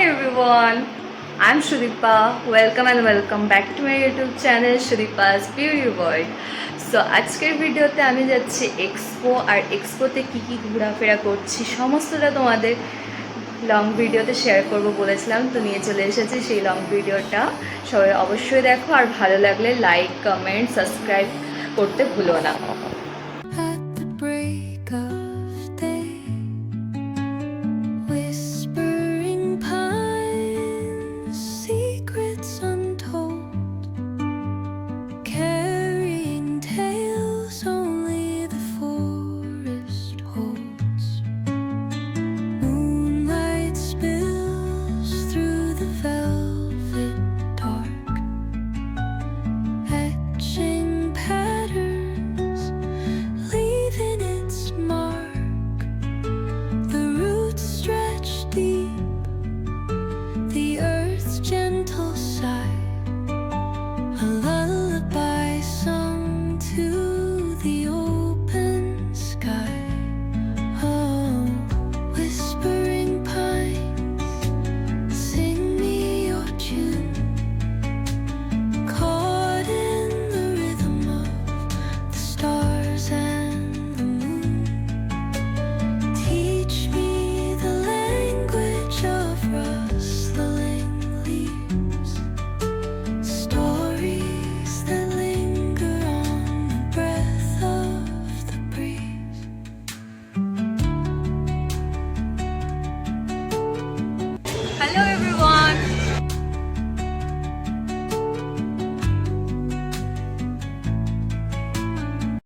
everyone, I'm Shripa. Welcome and welcome back to my YouTube channel Shripa's Beauty World. So আজকের ভিডিওতে আমি যাচ্ছি expo আর এক্সপোতে কী ঘোরাফেরা করছি সমস্তটা তোমাদের লং ভিডিওতে শেয়ার করব বলেছিলাম, তো নিয়ে চলে এসেছি সেই লং ভিডিওটা। সবাই অবশ্যই দেখো আর ভালো লাগলে লাইক কমেন্ট সাবস্ক্রাইব করতে ভুলো না। হ্যালো